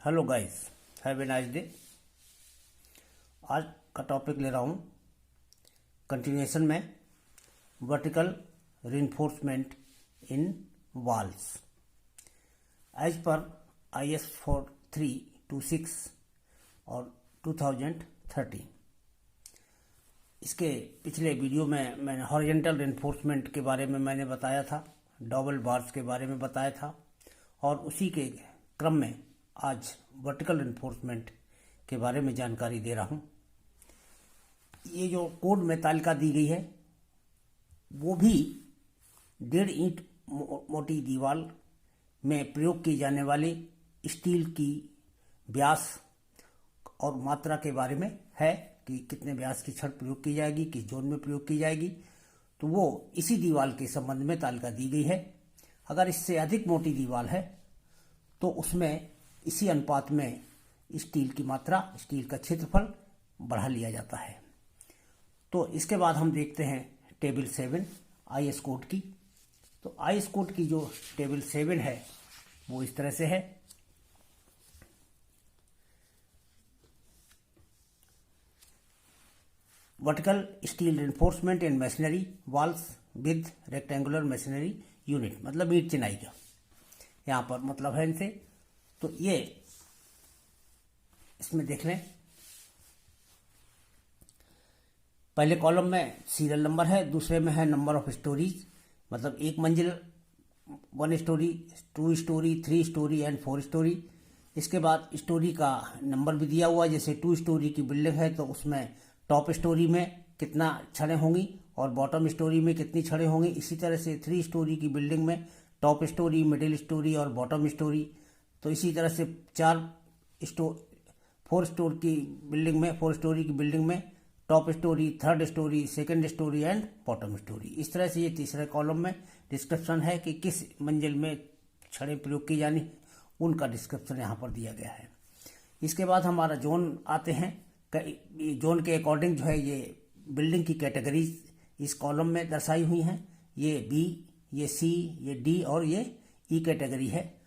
Hello guys, have a nice day. आज का topic ले रहा हूँ कंटिन्यूएशन में vertical reinforcement in walls as per IS 4326 और 2013। इसके पिछले वीडियो में मैंने हॉरिजॉन्टल रिइंफोर्समेंट के बारे में मैंने बताया था, डबल बार्स के बारे में बताया था, और उसी के क्रम में आज वर्टिकल रिइंफोर्समेंट के बारे में जानकारी दे रहा हूँ। ये जो कोड में तालिका दी गई है वो भी 1.5 ईंट मोटी दीवार में प्रयोग की जाने वाली स्टील की व्यास और मात्रा के बारे में है कि कितने व्यास की छड़ प्रयोग की जाएगी, किस जोन में प्रयोग की जाएगी। तो वो इसी दीवार के संबंध में तालिका दी गई है। अगर इससे अधिक मोटी दीवार है तो उसमें इसी अनुपात में स्टील की मात्रा, स्टील का क्षेत्रफल बढ़ा लिया जाता है। तो इसके बाद हम देखते हैं टेबल 7 IS कोड की। तो IS कोड की जो टेबल 7 है वो इस तरह से है। Vertical steel reinforcement in machinery walls with rectangular machinery unit, मतलब ईंट चिनाई का यहाँ पर मतलब है इनसे। तो ये इसमें देख लें, पहले कॉलम में सीरियल नंबर है, दूसरे में है नंबर ऑफ स्टोरीज, मतलब एक मंजिल, 1 story, 2 story, 3 story and 4 story. इसके बाद स्टोरी का नंबर भी दिया हुआ है। जैसे 2 स्टोरी की बिल्डिंग है तो उसमें टॉप स्टोरी में कितना छड़ें होंगी और बॉटम स्टोरी में कितनी छड़ें होंगी। इसी तरह से 3 स्टोरी की बिल्डिंग में टॉप स्टोरी, मिडिल स्टोरी और बॉटम स्टोरी। तो इसी तरह से 4 स्टोरी की बिल्डिंग में top story, 3rd story, 2nd story and bottom story. इस तरह से ये तीसरे कॉलम में डिस्क्रिप्शन है कि किस मंजिल में छड़ें प्रयोग की जानी, उनका डिस्क्रिप्शन यहाँ पर दिया गया है। इसके बाद हमारा जोन आते हैं। जोन के अकॉर्डिंग जो है ये बिल्डिंग की कैटेगरीज इस कॉलम में दर्शाई हुई हैं। ये B, ये C, ये D और ये E कैटेगरी है।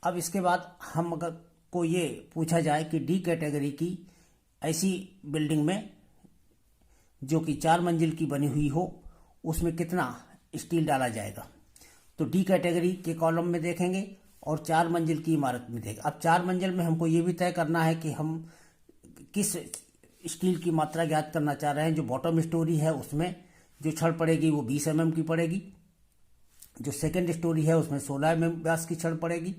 अब इसके बाद हम अगर को ये पूछा जाए कि D कैटेगरी की ऐसी बिल्डिंग में जो कि 4 मंजिल की बनी हुई हो उसमें कितना स्टील डाला जाएगा, तो D कैटेगरी के कॉलम में देखेंगे और 4 मंजिल की इमारत में देखेंगे। अब 4 मंजिल में हमको ये भी तय करना है कि हम किस स्टील की मात्रा ज्ञात करना चाह रहे हैं। जो बॉटम स्टोरी है उसमें जो छड़ पड़ेगी वो 20 mm की पड़ेगी, जो 2nd स्टोरी है उसमें 16 mm व्यास की छड़ पड़ेगी,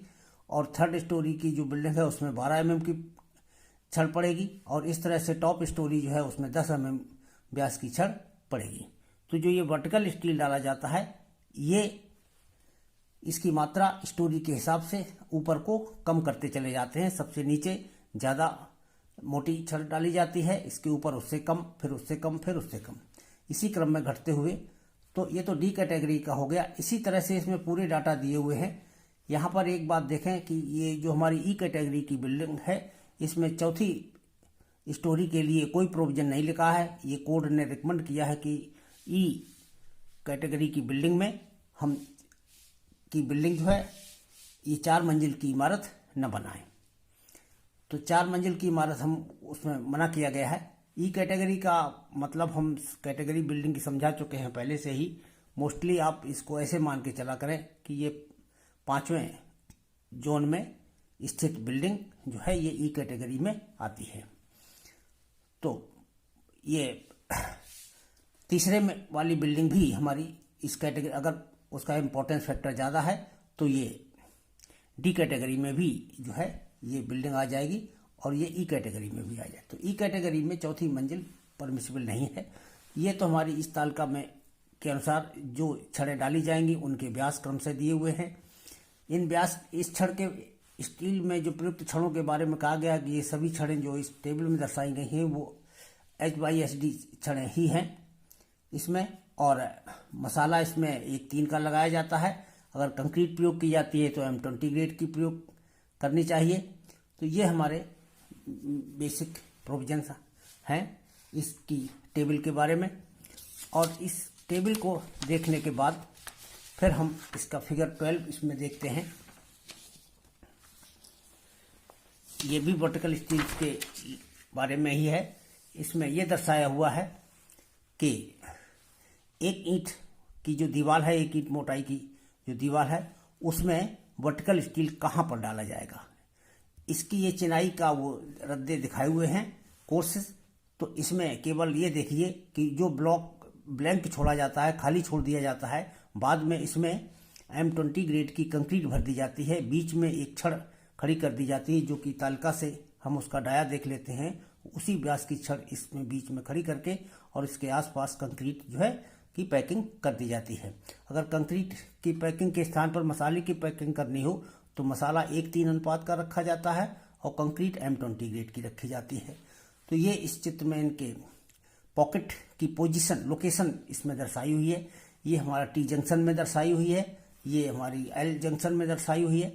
और 3rd स्टोरी की जो बिल्डिंग है उसमें 12 mm की छड़ पड़ेगी, और इस तरह से टॉप स्टोरी जो है उसमें 10 mm व्यास की छड़ पड़ेगी। तो जो ये वर्टिकल स्टील डाला जाता है ये इसकी मात्रा स्टोरी के हिसाब से ऊपर को कम करते चले जाते हैं। सबसे नीचे ज़्यादा मोटी छड़ डाली जाती है, इसके ऊपर उससे कम, फिर उससे कम, फिर उससे कम, इसी क्रम में घटते हुए। तो ये तो D कैटेगरी का हो गया। इसी तरह से इसमें पूरे डाटा दिए हुए हैं। यहाँ पर एक बात देखें कि ये जो हमारी E कैटेगरी की बिल्डिंग है इसमें 4थी स्टोरी के लिए कोई प्रोविजन नहीं लिखा है। ये कोड ने रिकमेंड किया है कि E कैटेगरी की बिल्डिंग में हम की बिल्डिंग जो है ये 4 मंजिल की इमारत न बनाएं। तो 4 मंजिल की इमारत हम उसमें मना किया गया है। ई कैटेगरी का मतलब हम कैटेगरी बिल्डिंग की समझा चुके हैं पहले से ही। मोस्टली आप इसको ऐसे मान के चला करें कि ये 5वें जोन में स्थित बिल्डिंग जो है ये ई कैटेगरी में आती है। तो ये तीसरे में वाली बिल्डिंग भी हमारी इस कैटेगरी, अगर उसका इम्पोर्टेंस फैक्टर ज़्यादा है तो ये D कैटेगरी में भी जो है ये बिल्डिंग आ जाएगी, और ये E कैटेगरी में भी आ जाए। तो E कैटेगरी में 4थी मंजिल परमिसिबल नहीं है। ये तो हमारी इस तालिका में के अनुसार जो छड़ें डाली जाएंगी उनके व्यास क्रम से दिए हुए हैं। इन व्यास, इस छड़ के स्टील में जो प्रयुक्त छड़ों के बारे में कहा गया कि ये सभी छड़ें जो इस टेबल में दर्शाई गई हैं वो HYSD छड़ें ही हैं इसमें, और मसाला इसमें 1-3 का लगाया जाता है। अगर कंक्रीट प्रयोग की जाती है तो M20 ग्रेड की प्रयोग करनी चाहिए। तो ये हमारे बेसिक प्रोविजंस हैं इसकी टेबल के बारे में। और इस टेबल को देखने के बाद फिर हम इसका फिगर 12 इसमें देखते हैं। ये भी वर्टिकल स्टील के बारे में ही है। इसमें यह दर्शाया हुआ है कि एक ईंट की जो दीवार है, एक ईंट मोटाई की जो दीवार है, उसमें वर्टिकल स्टील कहाँ पर डाला जाएगा। इसकी ये चिनाई का वो रद्दे दिखाए हुए हैं कोर्सेस। तो इसमें केवल ये देखिए कि जो ब्लॉक ब्लैंक छोड़ा जाता है, खाली छोड़ दिया जाता है, बाद में इसमें M20 ग्रेड की कंक्रीट भर दी जाती है, बीच में एक छड़ खड़ी कर दी जाती है, जो कि तालिका से हम उसका डाया देख लेते हैं। उसी व्यास की छड़ इसमें बीच में खड़ी करके और इसके आसपास कंक्रीट जो है की पैकिंग कर दी जाती है। अगर कंक्रीट की पैकिंग के स्थान पर मसाले की पैकिंग करनी हो तो मसाला 1:3 अनुपात का रखा जाता है और कंक्रीट M20 ग्रेड की रखी जाती है। तो ये इस चित्र में इनके पॉकेट की पोजीशन, लोकेशन इसमें दर्शाई हुई है। ये हमारा T जंक्शन में दर्शाई हुई है, ये हमारी L जंक्शन में दर्शाई हुई है,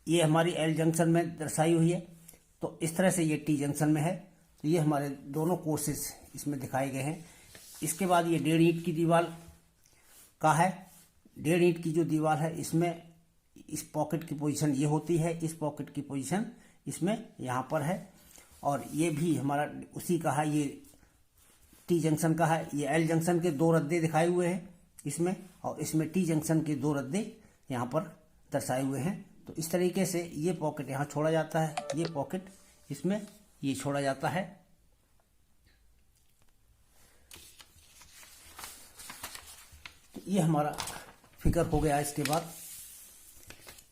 ये हमारी L जंक्शन में दर्शाई हुई है। तो इस तरह से ये T जंक्शन में है। तो ये हमारे दोनों कोर्सेस इसमें दिखाए गए हैं। इसके बाद ये 1.5 ईंट की दीवार का है। 1.5 ईंट की जो दीवार है, इसमें इस पॉकेट की पोजीशन ये होती है, इस पॉकेट की पोजीशन इसमें यहाँ पर है। और ये भी हमारा उसी का है, ये T जंक्शन का है। ये L जंक्शन के 2 रद्दे दिखाए हुए हैं इसमें, और इसमें T जंक्शन के 2 रद्दे यहाँ पर दर्शाए हुए हैं। तो इस तरीके से ये पॉकेट यहाँ छोड़ा जाता है, ये पॉकेट इसमें ये छोड़ा जाता है। तो ये हमारा फिगर हो गया। इसके बाद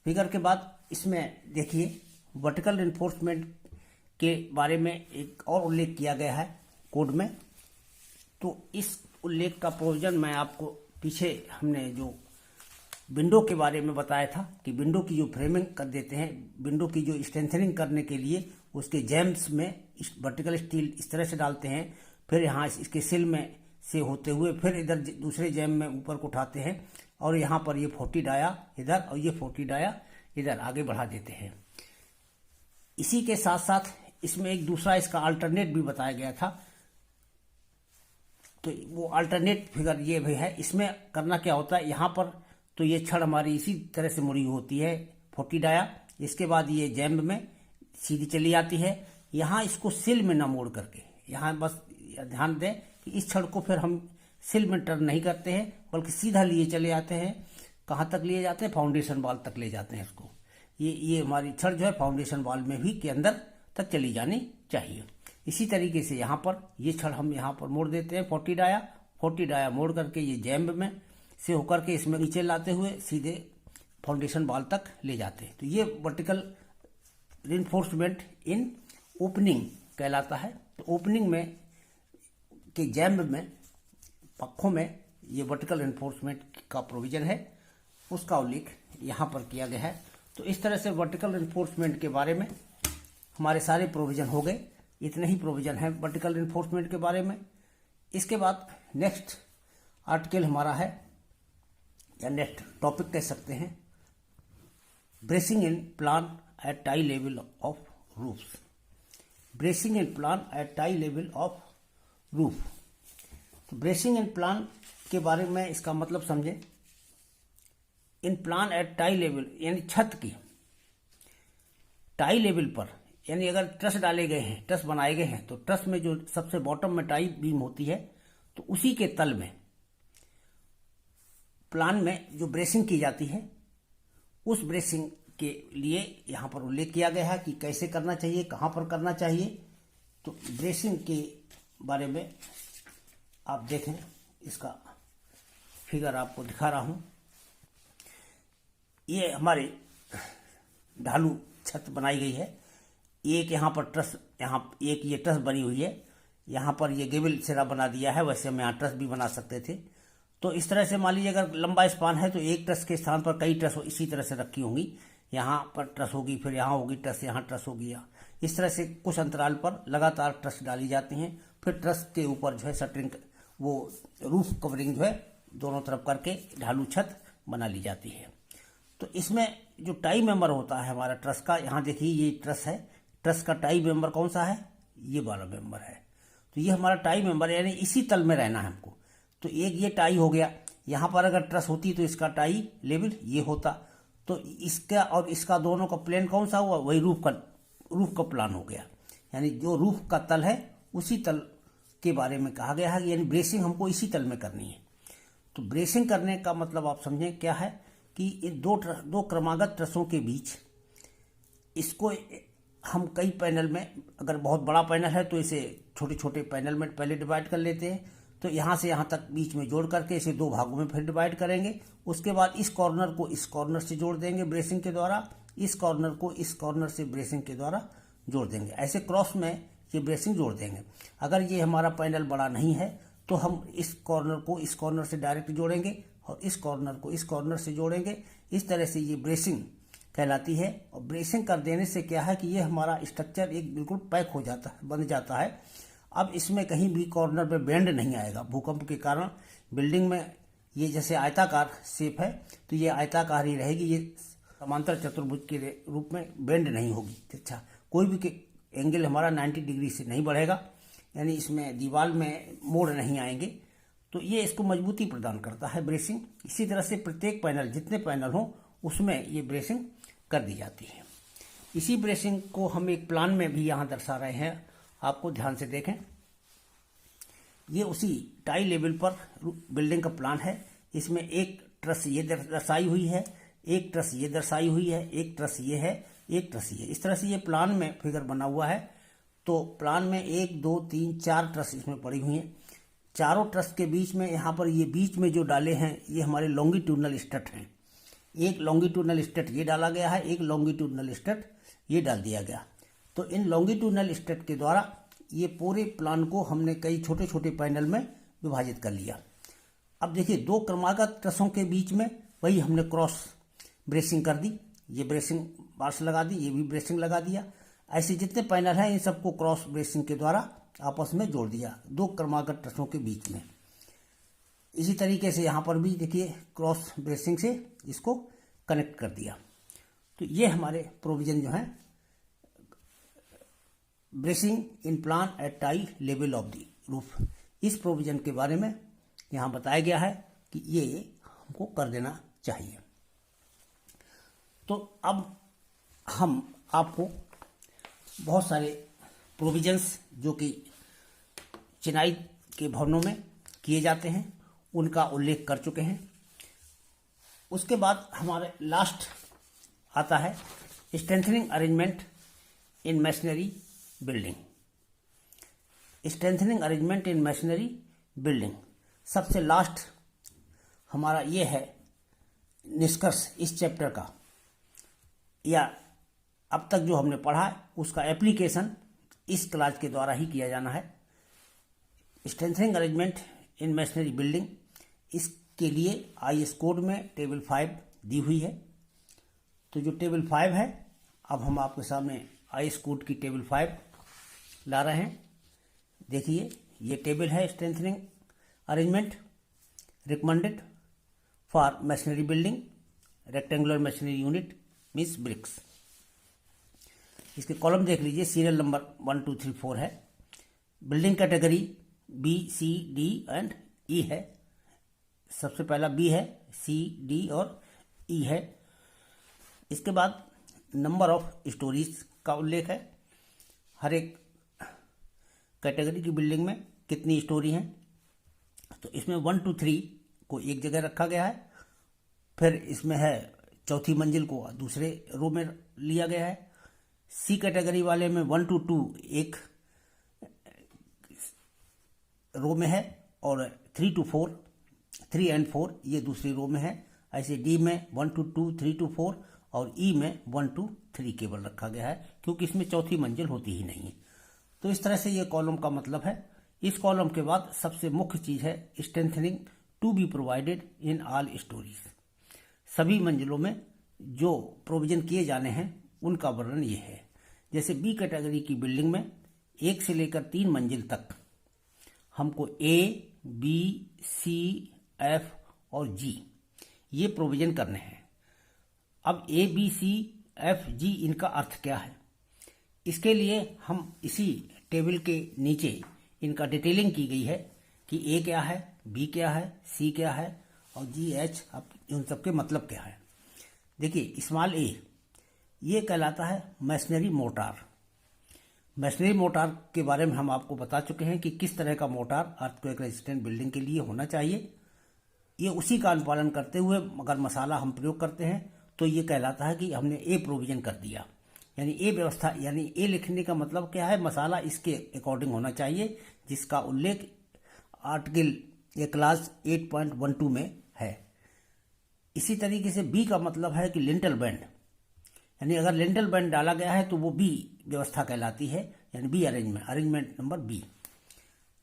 फिगर के बाद इसमें देखिए वर्टिकल रिइंफोर्समेंट के बारे में एक और उल्लेख किया गया है कोड में। तो इस उल्लेख का प्रोविजन मैं आपको पीछे हमने जो विंडो के बारे में बताया था कि विंडो की जो फ्रेमिंग कर देते हैं, विंडो की जो स्ट्रेंथनिंग करने के लिए उसके जैम्स में वर्टिकल स्टील इस तरह से डालते हैं, फिर यहाँ इसके सिल में से होते हुए फिर इधर दूसरे जैम में ऊपर को उठाते हैं और यहाँ पर ये 40 डाया इधर और ये 40 डाया इधर आगे बढ़ा देते हैं। इसी के साथ साथ इसमें एक दूसरा इसका अल्टरनेट भी बताया गया था। तो वो अल्टरनेट फिगर ये भी है। इसमें करना क्या होता है, यहाँ पर तो ये छड़ हमारी इसी तरह से मुड़ी होती है 40 डाया, इसके बाद ये जैम्ब में सीधी चली आती है। यहाँ इसको सिल में न मोड़ करके, यहाँ बस ध्यान दें कि इस छड़ को फिर हम सिल में टर्न नहीं करते हैं, बल्कि सीधा लिए चले आते हैं। कहाँ तक लिए जाते हैं, फाउंडेशन वॉल तक ले जाते हैं इसको। ये हमारी छड़ जो है फाउंडेशन वॉल में भी के अंदर तक चली जानी चाहिए। इसी तरीके से यहाँ पर ये छड़ हम यहाँ पर मोड़ देते हैं 40 डाया मोड़ करके ये जैम्ब में से होकर के इसमें नीचे लाते हुए सीधे फाउंडेशन वॉल तक ले जाते हैं। तो ये वर्टिकल रिइंफोर्समेंट इन ओपनिंग कहलाता है। तो ओपनिंग में के जैम्ब में पक्षों में ये वर्टिकल रिइंफोर्समेंट का प्रोविजन है, उसका उल्लेख यहाँ पर किया गया है। तो इस तरह से वर्टिकल रिइंफोर्समेंट के बारे में हमारे सारे प्रोविजन हो गए। इतने ही प्रोविजन है वर्टिकल रिइंफोर्समेंट के बारे में। इसके बाद नेक्स्ट आर्टिकल हमारा है, या नेक्स्ट टॉपिक कह सकते हैं, bracing in plan at tie level of roofs. Bracing in plan at tie level of roof. तो ब्रेसिंग इन प्लान के बारे में इसका मतलब समझें। In plan at tie level यानी छत की टाई लेवल पर, यानी अगर ट्रस डाले गए हैं, ट्रस बनाए गए हैं, तो ट्रस में जो सबसे बॉटम में टाई बीम होती है, तो उसी के तल में प्लान में जो ब्रेसिंग की जाती है, उस ब्रेसिंग के लिए यहाँ पर उल्लेख किया गया है कि कैसे करना चाहिए, कहाँ पर करना चाहिए। तो ब्रेसिंग के बारे में आप देखें, इसका फिगर आपको दिखा रहा हूँ। ये हमारे ढालू छत बनाई गई है। एक यहाँ पर ट्रस, यहाँ एक ये ट्रस बनी हुई है, यहाँ पर ये गेबल सिरा बना दिया है। वैसे हम यहाँ ट्रस भी बना सकते थे। तो इस तरह से मान लीजिए अगर लंबा स्पान है तो एक ट्रस के स्थान पर कई ट्रस इसी तरह से रखी होंगी। यहाँ पर ट्रस होगी, फिर यहाँ होगी ट्रस, यहाँ ट्रस होगी। इस तरह से कुछ अंतराल पर लगातार ट्रस डाली जाती हैं। फिर ट्रस के ऊपर जो है शटरिंग, वो रूफ कवरिंग जो है दोनों तरफ करके ढालू छत बना ली जाती है। तो इसमें जो टाई मेंबर होता है हमारा ट्रस का, यहाँ देखिए ये ट्रस है, ट्रस का टाई मेंबर कौन सा है, ये वाला मेंबर है। तो ये हमारा टाई मेंबर है, यानी इसी तल में रहना है हमको। तो एक ये टाई हो गया, यहाँ पर अगर ट्रस होती तो इसका टाई लेवल ये होता। तो इसका और इसका दोनों का प्लेन कौन सा हुआ, वही रूफ का रूफ का प्लान हो गया, यानी जो रूफ का तल है उसी तल के बारे में कहा गया है, यानी ब्रेसिंग हमको इसी तल में करनी है। तो ब्रेसिंग करने का मतलब आप समझें क्या है कि इन दो क्रमागत ट्रसों के बीच इसको हम कई पैनल में, अगर बहुत बड़ा पैनल है तो इसे छोटे छोटे पैनल में पहले डिवाइड कर लेते हैं। तो यहाँ से यहाँ तक बीच में जोड़ करके इसे दो भागों में फिर डिवाइड करेंगे। उसके बाद इस कॉर्नर को इस कॉर्नर से जोड़ देंगे ब्रेसिंग के द्वारा, इस कॉर्नर को इस कॉर्नर से ब्रेसिंग के द्वारा जोड़ देंगे। ऐसे क्रॉस में ये ब्रेसिंग जोड़ देंगे। अगर ये हमारा पैनल बड़ा नहीं है तो हम इस कॉर्नर को इस कॉर्नर से डायरेक्ट जोड़ेंगे और इस कॉर्नर को इस कॉर्नर से जोड़ेंगे। इस तरह से ये ब्रेसिंग कहलाती है। और ब्रेसिंग कर देने से क्या है कि ये हमारा स्ट्रक्चर एक बिल्कुल पैक हो जाता है, बन जाता है। अब इसमें कहीं भी कॉर्नर पे बेंड नहीं आएगा। भूकंप के कारण बिल्डिंग में ये जैसे आयताकार शेप है तो ये आयताकार ही रहेगी, ये समांतर चतुर्भुज के रूप में बेंड नहीं होगी। अच्छा, कोई भी एंगल हमारा 90 डिग्री से नहीं बढ़ेगा, यानी इसमें दीवार में मोड़ नहीं आएंगे। तो ये इसको मजबूती प्रदान करता है ब्रेसिंग। इसी तरह से प्रत्येक पैनल, जितने पैनल हों उसमें ये ब्रेसिंग कर दी जाती है। इसी ब्रेसिंग को हम एक प्लान में भी यहाँ दर्शा रहे हैं, आपको ध्यान से देखें। ये उसी टाई लेवल पर बिल्डिंग का प्लान है। इसमें एक ट्रस ये दर्शाई हुई है, एक ट्रस ये दर्शाई हुई है, एक ट्रस ये है, एक ट्रस ये। इस तरह से ये प्लान में फिगर बना हुआ है। तो प्लान में 1 2 3 4 ट्रस इसमें पड़ी हुई हैं। चारों ट्रस के बीच में यहाँ पर ये बीच में जो डाले हैं ये हमारे लॉन्गिट्यूडनल स्टड हैं। एक लॉन्गिट्यूडनल स्टड ये डाला गया है, एक लॉन्गिट्यूडनल स्टड ये डाल दिया गया। तो इन लॉन्गिट्यूडनल स्टड के द्वारा ये पूरे प्लान को हमने कई छोटे छोटे पैनल में विभाजित कर लिया। अब देखिए, दो क्रमागत ट्रसों के बीच में वही हमने क्रॉस ब्रेसिंग कर दी। ये ब्रेसिंग बार्स लगा दी, ये भी ब्रेसिंग लगा दिया। ऐसे जितने पैनल हैं इन सबको क्रॉस ब्रेसिंग के द्वारा आपस में जोड़ दिया, दो क्रमागत ट्रसों के बीच में। इसी तरीके से यहाँ पर भी देखिए क्रॉस ब्रेसिंग से इसको कनेक्ट कर दिया। तो ये हमारे प्रोविजन जो है bracing in plan at tie level of the roof, इस प्रोविजन के बारे में यहाँ बताया गया है कि ये हमको कर देना चाहिए। तो अब हम आपको बहुत सारे प्रोविजंस जो कि चिनाई के भवनों में किए जाते हैं उनका उल्लेख कर चुके हैं। उसके बाद हमारे लास्ट आता है स्ट्रेंथनिंग अरेंजमेंट इन मैशनरी बिल्डिंग। स्ट्रेंथनिंग अरेंजमेंट इन मैशनरी बिल्डिंग सबसे लास्ट हमारा ये है निष्कर्ष इस चैप्टर का, या अब तक जो हमने पढ़ा है उसका एप्लीकेशन इस क्लास के द्वारा ही किया जाना है। स्ट्रेंथनिंग अरेंजमेंट इन मैशनरी बिल्डिंग, इसके लिए IS कोड में टेबल 5 दी हुई है। तो जो टेबल 5 है, अब हम आपके सामने IS कोड की टेबल 5 ला रहे हैं। देखिए, ये टेबल है strengthening arrangement recommended for masonry building, rectangular masonry unit means bricks. इसके कॉलम देख लीजिए, सीरियल नंबर 1 2 3 4 है। Building category B C D and E है। सबसे पहला B है, C D और E है। इसके बाद नंबर ऑफ स्टोरीज का उल्लेख है। हर एक कैटेगरी की बिल्डिंग में कितनी स्टोरी हैं। तो इसमें 1 2 3 को एक जगह रखा गया है। फिर इसमें है चौथी मंजिल को दूसरे रो में लिया गया है। C कैटेगरी वाले में 1 2 2 एक रो में है और 3 to 4 3 and 4 ये दूसरी रो में है। ऐसे D में 1 to 2 3 to 4 और E में 1 to 3 केवल रखा गया है, क्योंकि इसमें चौथी मंजिल होती ही नहीं है। तो इस तरह से ये कॉलम का मतलब है। इस कॉलम के बाद सबसे मुख्य चीज है strengthening to be provided in all storeys. सभी मंजिलों में जो प्रोविजन किए जाने हैं उनका वर्णन ये है। जैसे B कैटेगरी की बिल्डिंग में 1 से लेकर 3 मंजिल तक हमको A, B, C, F और G ये प्रोविजन करने हैं। अब A, B, C, F, G इनका अर्थ क्या है, इसके लिए हम इसी टेबल के नीचे इनका डिटेलिंग की गई है कि A क्या है, B क्या है, C क्या है और G, H अब उन सबके मतलब क्या है। देखिए, स्मॉल a ये कहलाता है मैशनरी मोर्टार, मैसनरी मोर्टार के बारे में हम आपको बता चुके हैं कि किस तरह का मोर्टार अर्थक्वेक रेजिस्टेंट बिल्डिंग के लिए होना चाहिए। ये उसी का अनुपालन करते हुए अगर मसाला हम प्रयोग करते हैं तो ये कहलाता है कि हमने ए प्रोविजन कर दिया, यानी ए व्यवस्था, यानी ए लिखने का मतलब क्या है, मसाला इसके अकॉर्डिंग होना चाहिए जिसका उल्लेख आर्टिकल या क्लास 8.12 में है। इसी तरीके से बी का मतलब है कि लिंटल बैंड, यानी अगर लिंटल बैंड डाला गया है तो वो बी व्यवस्था कहलाती है, यानी बी अरेंजमेंट नंबर बी,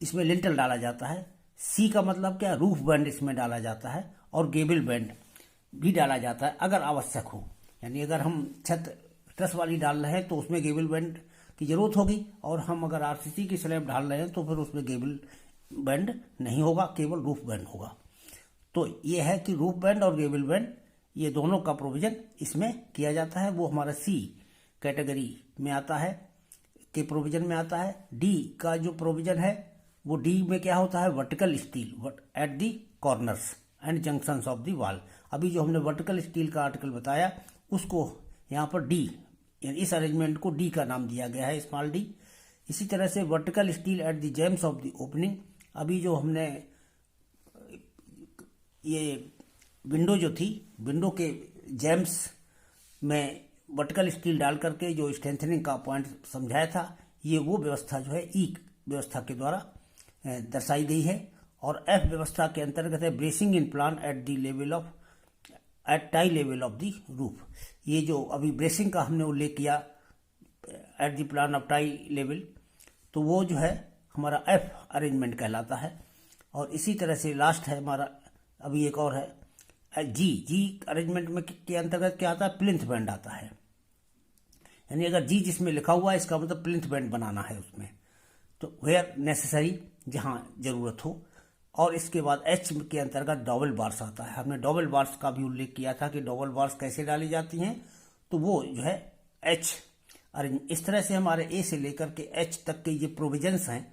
इसमें लिंटल डाला जाता है। सी का मतलब क्या, रूफ बैंड इसमें डाला जाता है और गेबल बैंड भी डाला जाता है अगर आवश्यक हो, यानी अगर हम छत ट्रस वाली डाल रहे हैं तो उसमें गेबल बैंड की जरूरत होगी, और हम अगर आरसीसी की स्लैब डाल रहे हैं तो फिर उसमें गेबल बैंड नहीं होगा, केवल रूफ बैंड होगा। तो ये है कि रूफ बैंड और गेबल बैंड ये दोनों का प्रोविजन इसमें किया जाता है, वो हमारा सी कैटेगरी में आता है, के प्रोविजन में आता है। डी का जो प्रोविजन है वो डी में क्या होता है, vertical steel at the corners and junctions of the wall. अभी जो हमने वर्टिकल स्टील का आर्टिकल बताया उसको यहाँ पर डी, यानी इस अरेंजमेंट को डी का नाम दिया गया है, स्मॉल डी। इसी तरह से vertical steel at the jambs of the opening, अभी जो हमने ये विंडो जो थी, विंडो के जैम्स में वर्टिकल स्टील डाल करके जो स्ट्रेंथनिंग का पॉइंट समझाया था, ये वो व्यवस्था जो है ई व्यवस्था के द्वारा दर्शाई गई है। और एफ व्यवस्था के अंतर्गत है bracing in plan at the level of at tie level of the roof. ये जो अभी ब्रेसिंग का हमने उल्लेख किया at the plan of tie level, तो वो जो है हमारा एफ अरेंजमेंट कहलाता है। और इसी तरह से लास्ट है हमारा, अभी एक और है जी अरेंजमेंट में के अंतर्गत क्या आता है, प्लिंथ बैंड आता है, यानी अगर जी जिसमें लिखा हुआ है इसका मतलब प्लिंथ बैंड बनाना है उसमें, तो वेयर नेसेसरी, जहां जरूरत हो। और इसके बाद एच के अंतर्गत डबल बार्स आता है, हमने डबल बार्स का भी उल्लेख किया था कि डबल बार्स कैसे डाली जाती हैं, तो वो जो है एच अरेंज। इस तरह से हमारे ए से लेकर के एच तक के ये प्रोविजंस हैं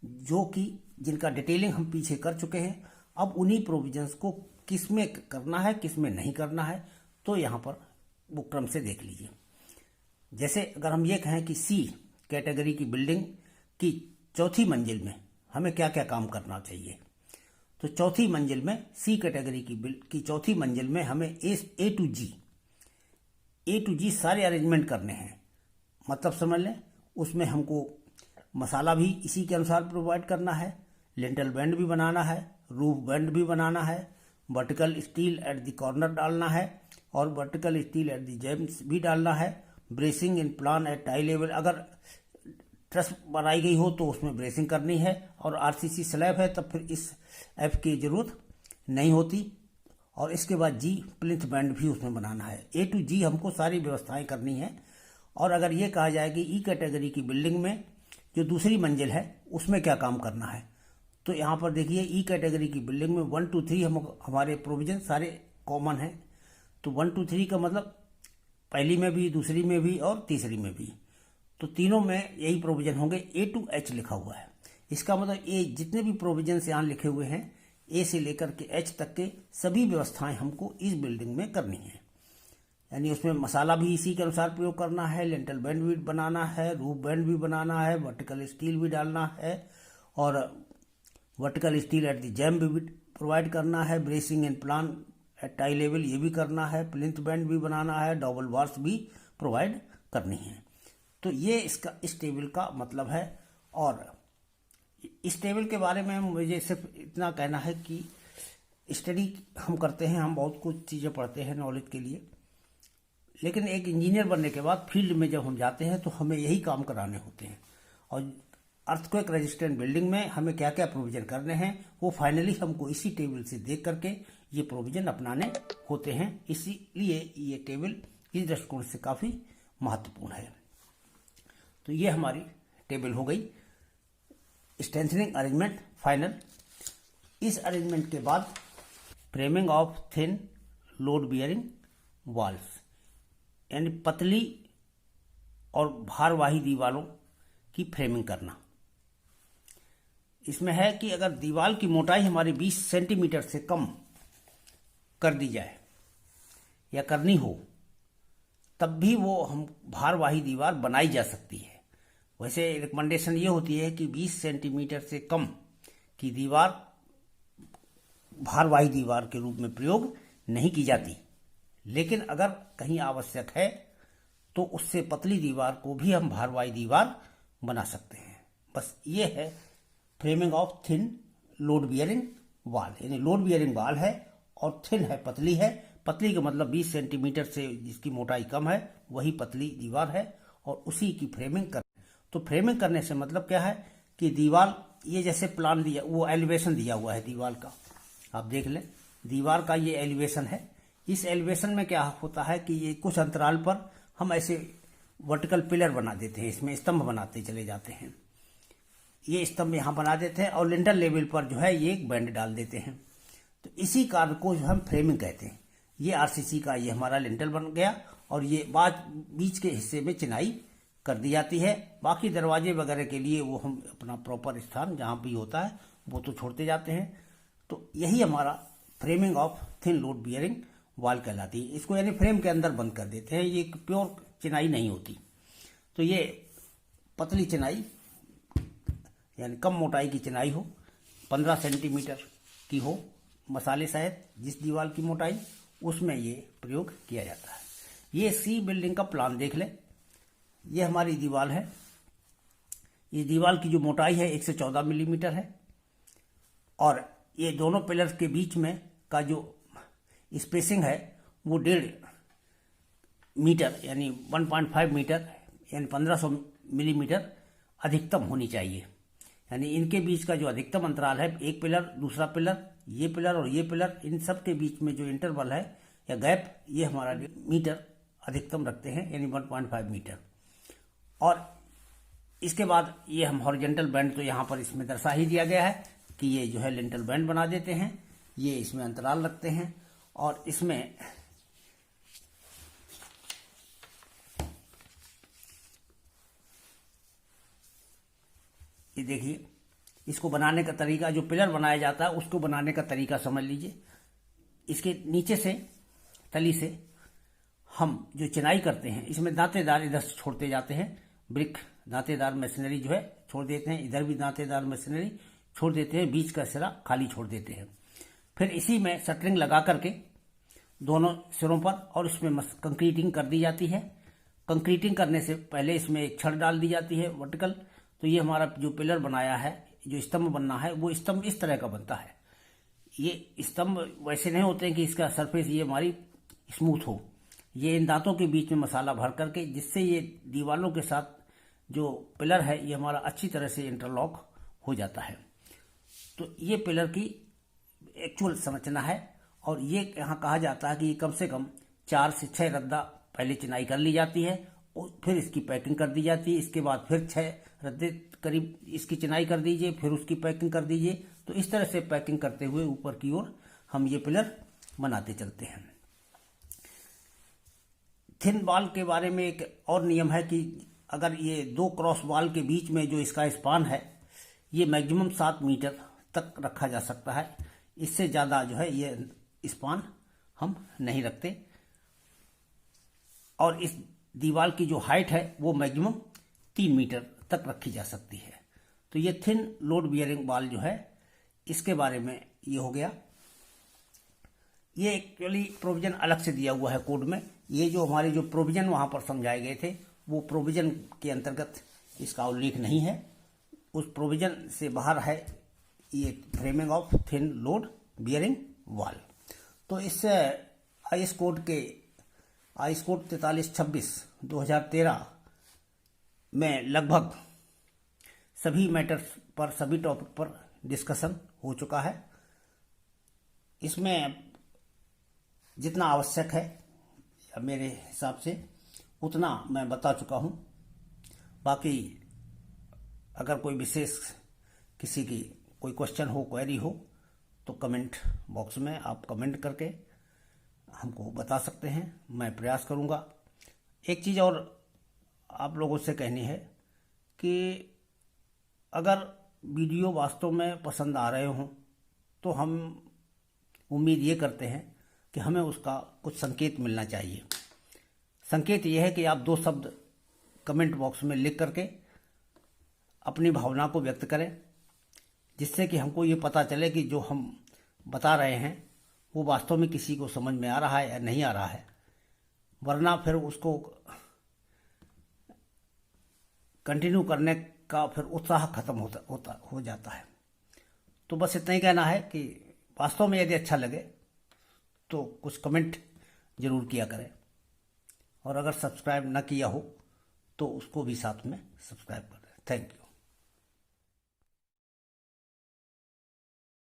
जो कि जिनका डिटेलिंग हम पीछे कर चुके हैं। अब उन्हीं प्रोविजंस को किस में करना है किस में नहीं करना है, तो यहाँ पर वो क्रम से देख लीजिए। जैसे अगर हम ये कहें कि सी कैटेगरी की बिल्डिंग की चौथी मंजिल में हमें क्या क्या काम करना चाहिए, तो चौथी मंजिल में सी कैटेगरी की चौथी मंजिल में हमें ए टू जी सारे अरेंजमेंट करने हैं, मतलब समझ लें उसमें हमको मसाला भी इसी के अनुसार प्रोवाइड करना है, लिंटल बैंड भी बनाना है, रूफ बैंड भी बनाना है, vertical steel at the corner डालना है और vertical steel at the jambs भी डालना है, bracing in plan at tie level, अगर ट्रस बनाई गई हो तो उसमें ब्रेसिंग करनी है, और आरसीसी स्लैब है तब फिर इस एफ की जरूरत नहीं होती। और इसके बाद जी प्लिंथ बैंड भी उसमें बनाना है। ए टू जी हमको सारी व्यवस्थाएं करनी है। और अगर ये कहा जाए कि ई कैटेगरी की बिल्डिंग में जो दूसरी मंजिल है उसमें क्या काम करना है, तो यहाँ पर देखिए ई कैटेगरी की बिल्डिंग में 1 2 3 हमारे प्रोविजन सारे कॉमन हैं। तो 1 2 3 का मतलब पहली में भी, दूसरी में भी और तीसरी में भी, तो तीनों में यही प्रोविजन होंगे। ए टू एच लिखा हुआ है, इसका मतलब ए जितने भी प्रोविजन यहाँ लिखे हुए हैं ए से लेकर के एच तक के सभी व्यवस्थाएं हमको इस बिल्डिंग में करनी है, यानी उसमें मसाला भी इसी के अनुसार प्रयोग करना है, लिंटल बैंड भी बनाना है, रूफ बैंड भी बनाना है, वर्टिकल स्टील भी डालना है और vertical steel at the jamb भी प्रोवाइड करना है, bracing and plan at tie level ये भी करना है, प्लिंथ बैंड भी बनाना है, डबल बार्स भी प्रोवाइड करनी है। तो ये इसका इस टेबल का मतलब है। और इस टेबल के बारे में मुझे सिर्फ इतना कहना है कि स्टडी हम करते हैं, हम बहुत कुछ चीज़ें पढ़ते हैं नॉलेज के लिए, लेकिन एक इंजीनियर बनने के बाद फील्ड में जब हम जाते हैं तो हमें यही काम कराने होते हैं। और अर्थक्वेक रेजिस्टेंट बिल्डिंग में हमें क्या क्या प्रोविजन करने हैं वो फाइनली हमको इसी टेबल से देख करके ये प्रोविजन अपनाने होते हैं। इसीलिए ये टेबल इस दृष्टिकोण से काफ़ी महत्वपूर्ण है। तो ये हमारी टेबल हो गई स्ट्रेंथनिंग अरेंजमेंट फाइनल। इस अरेंजमेंट के बाद framing of thin load bearing walls, यानी पतली और भारवाही दीवारों की फ्रेमिंग करना। इसमें है कि अगर दीवार की मोटाई हमारी 20 सेंटीमीटर से कम कर दी जाए या करनी हो तब भी वो हम भारवाही दीवार बनाई जा सकती है। वैसे रिकमेंडेशन ये होती है कि 20 सेंटीमीटर से कम की दीवार भारवाही दीवार के रूप में प्रयोग नहीं की जाती, लेकिन अगर कहीं आवश्यक है तो उससे पतली दीवार को भी हम भारवाही दीवार बना सकते हैं। बस ये है framing of thin load bearing वाल, यानी लोड बियरिंग वाल है और थिन है, पतली है। पतली का मतलब 20 सेंटीमीटर से जिसकी मोटाई कम है वही पतली दीवार है और उसी की फ्रेमिंग कर। तो फ्रेमिंग करने से मतलब क्या है कि दीवार, ये जैसे प्लान दिया, वो एलिवेशन दिया हुआ है दीवार का, आप देख लें, दीवार का ये एलिवेशन है। इस एलिवेशन में क्या होता है कि ये कुछ अंतराल पर हम ऐसे वर्टिकल पिलर बना देते हैं, इसमें स्तंभ बनाते चले जाते हैं। ये स्तंभ यहाँ बना देते हैं और लिंटर लेवल पर जो है ये एक बैंड डाल देते हैं। तो इसी कार्य को जो हम फ्रेमिंग कहते हैं। ये आरसीसी का ये हमारा लिंटर बन गया और ये बीच के हिस्से में चिनाई कर दी जाती है। बाकी दरवाजे वगैरह के लिए वो हम अपना प्रॉपर स्थान जहाँ भी होता है वो तो छोड़ते जाते हैं। तो यही हमारा framing of thin load bearing वाल कहलाती है। इसको यानी फ्रेम के अंदर बंद कर देते हैं, ये प्योर चिनाई नहीं होती। तो ये पतली चिनाई यानी कम मोटाई की चिनाई हो, 15 सेंटीमीटर की हो मसाले सहित, जिस दीवार की मोटाई, उसमें ये प्रयोग किया जाता है। ये सी बिल्डिंग का प्लान देख लें। ये हमारी दीवार है। ये दीवार की जो मोटाई है 114 मिलीमीटर है और ये दोनों पिलर्स के बीच में का जो स्पेसिंग है वो 1.5 मीटर यानी 1.5 मीटर यानी 1500 मिलीमीटर अधिकतम होनी चाहिए। यानी इनके बीच का जो अधिकतम अंतराल है, एक पिलर दूसरा पिलर, ये पिलर और ये पिलर, इन सब के बीच में जो इंटरवल है या गैप, ये हमारा मीटर अधिकतम रखते हैं यानी 1.5 मीटर। और इसके बाद ये हम हॉरिजॉन्टल बैंड तो यहाँ पर इसमें दर्शा ही दिया गया है कि ये जो है लिंटल बैंड बना देते हैं। ये इसमें अंतराल रखते हैं और इसमें ये देखिए, इसको बनाने का तरीका, जो पिलर बनाया जाता है उसको बनाने का तरीका समझ लीजिए। इसके नीचे से, तली से हम जो चिनाई करते हैं, इसमें दांतेदार इधर से छोड़ते जाते हैं, ब्रिक दांतेदार मशीनरी जो है छोड़ देते हैं, इधर भी दांतेदार मशीनरी छोड़ देते हैं, बीच का सिरा खाली छोड़ देते हैं। फिर इसी में शटरिंग लगा करके दोनों सिरों पर और उसमें कंक्रीटिंग कर दी जाती है। कंक्रीटिंग करने से पहले इसमें एक छड़ डाल दी जाती है वर्टिकल। तो ये हमारा जो पिलर बनाया है, जो स्तंभ बनना है, वो स्तंभ इस तरह का बनता है। ये स्तंभ वैसे नहीं होते हैं कि इसका सरफेस ये हमारी स्मूथ हो। ये इन दांतों के बीच में मसाला भर करके, जिससे ये दीवारों के साथ जो पिलर है ये हमारा अच्छी तरह से इंटरलॉक हो जाता है। तो ये पिलर की एक्चुअल संरचना है। और ये यहाँ कहा जाता है कि ये कम से कम 4 से 6 रद्दा पहले चिनाई कर ली जाती है और फिर इसकी पैकिंग कर दी जाती है। इसके बाद फिर 6 रद्दे करीब इसकी चिनाई कर दीजिए, फिर उसकी पैकिंग कर दीजिए। तो इस तरह से पैकिंग करते हुए ऊपर की ओर हम ये पिलर बनाते चलते हैं। थिन वॉल के बारे में एक और नियम है कि अगर ये 2 क्रॉस वॉल के बीच में जो इसका स्पान है ये मैक्सिमम 7 मीटर तक रखा जा सकता है। इससे ज़्यादा जो है ये स्पान हम नहीं रखते। और इस दीवार की जो हाइट है वो मैक्सिमम 3 मीटर तक रखी जा सकती है। तो ये थिन लोड बियरिंग वॉल जो है, इसके बारे में ये हो गया। ये एक्चुअली प्रोविजन अलग से दिया हुआ है कोड में। ये जो हमारे जो प्रोविजन वहाँ पर समझाए गए थे वो प्रोविजन के अंतर्गत इसका उल्लेख नहीं है। उस प्रोविजन से बाहर है ये framing of thin load bearing wall. तो इस आईएस कोड 4326/2013 में लगभग सभी मैटर्स पर, सभी टॉपिक पर डिस्कशन हो चुका है। इसमें जितना आवश्यक है मेरे हिसाब से उतना मैं बता चुका हूँ। बाकी अगर कोई विशेष किसी की कोई क्वेश्चन हो, क्वेरी हो, तो कमेंट बॉक्स में आप कमेंट करके हमको बता सकते हैं, मैं प्रयास करूँगा। एक चीज़ और आप लोगों से कहनी है कि अगर वीडियो वास्तव में पसंद आ रहे हों तो हम उम्मीद ये करते हैं कि हमें उसका कुछ संकेत मिलना चाहिए। संकेत ये है कि आप 2 शब्द कमेंट बॉक्स में लिख करके अपनी भावना को व्यक्त करें, जिससे कि हमको ये पता चले कि जो हम बता रहे हैं वो वास्तव में किसी को समझ में आ रहा है या नहीं आ रहा है, वरना फिर उसको कंटिन्यू करने का फिर उत्साह खत्म हो जाता है। तो बस इतना ही कहना है कि वास्तव में यदि अच्छा लगे तो कुछ कमेंट जरूर किया करें, और अगर सब्सक्राइब ना किया हो तो उसको भी साथ में सब्सक्राइब कर दें। Thank you.